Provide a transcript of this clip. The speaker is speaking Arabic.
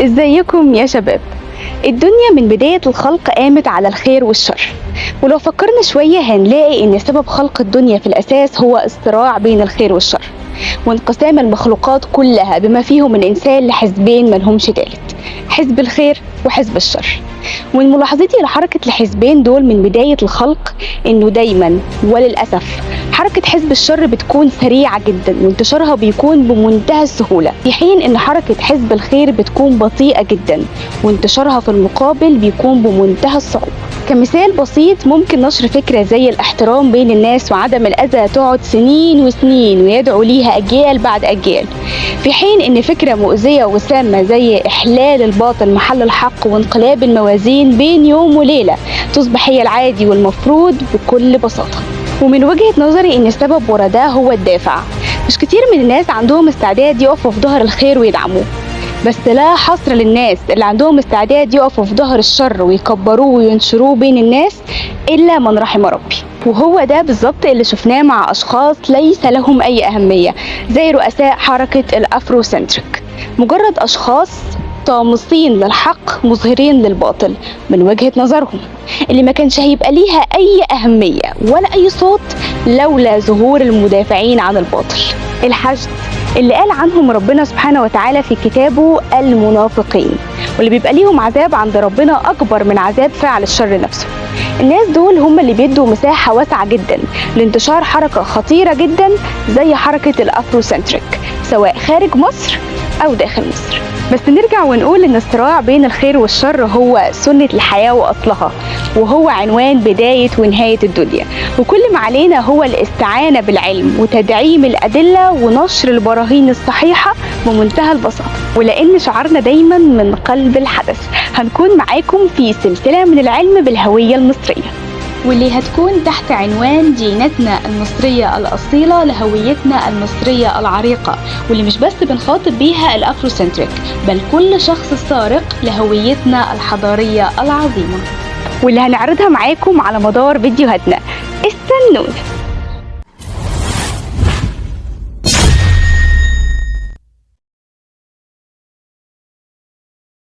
ازيكم يا شباب؟ الدنيا من بداية الخلق قامت على الخير والشر، ولو فكرنا شوية هنلاقي ان سبب خلق الدنيا في الاساس هو الصراع بين الخير والشر، وانقسام المخلوقات كلها بما فيهم الانسان لحزبين ملهمش تالت، حزب الخير وحزب الشر. ومن ملاحظتي لحركة الحزبين دول من بداية الخلق انه دايما وللأسف حركة حزب الشر بتكون سريعة جدا وانتشارها بيكون بمنتهى السهولة، في حين ان حركة حزب الخير بتكون بطيئة جدا وانتشارها في المقابل بيكون بمنتهى الصعوبة. كمثال بسيط ممكن نشر فكرة زي الاحترام بين الناس وعدم الأذى تقعد سنين وسنين ويدعو ليها أجيال بعد أجيال، في حين ان فكرة مؤذية وسامة زي إحلال الباطل محل الحق وانقلاب الموازين بين يوم وليلة تصبح هي العادي والمفروض بكل بساطة. ومن وجهة نظري ان السبب ورا ده هو الدافع. مش كتير من الناس عندهم استعداد يقفوا في ظهر الخير ويدعموه، بس لا حصر للناس اللي عندهم استعداد يقفوا في ظهر الشر ويكبروه وينشروه بين الناس إلا من رحم ربي. وهو ده بالظبط اللي شفناه مع أشخاص ليس لهم أي أهمية زي رؤساء حركة الأفروسنتريك، مجرد أشخاص طامسين للحق مظهرين للباطل من وجهة نظرهم، اللي ما كانش هيبقى ليها أي أهمية ولا أي صوت لولا ظهور المدافعين عن الباطل. الحشد اللي قال عنهم ربنا سبحانه وتعالى في كتابه المنافقين، واللي بيبقى ليهم عذاب عند ربنا أكبر من عذاب فاعل الشر نفسه. الناس دول هم اللي بيدوا مساحة واسعة جدا لانتشار حركة خطيرة جدا زي حركة الأفروسنتريك سواء خارج مصر أو داخل مصر. بس نرجع ونقول إن الصراع بين الخير والشر هو سنة الحياة وأصلها، وهو عنوان بداية ونهاية الدنيا، وكل ما علينا هو الاستعانة بالعلم وتدعيم الأدلة ونشر البراهين الصحيحة بمنتهى البساطة. ولأن شعارنا دايما من قلب الحدث هنكون معاكم في سلسلة من العلم بالهوية المصرية، واللي هتكون تحت عنوان ديانتنا المصرية الأصيلة لهويتنا المصرية العريقة، واللي مش بس بنخاطب بيها الأفروسنتريك بل كل شخص سارق لهويتنا الحضارية العظيمة، واللي هنعرضها معاكم على مدار فيديوهاتنا. استنونا.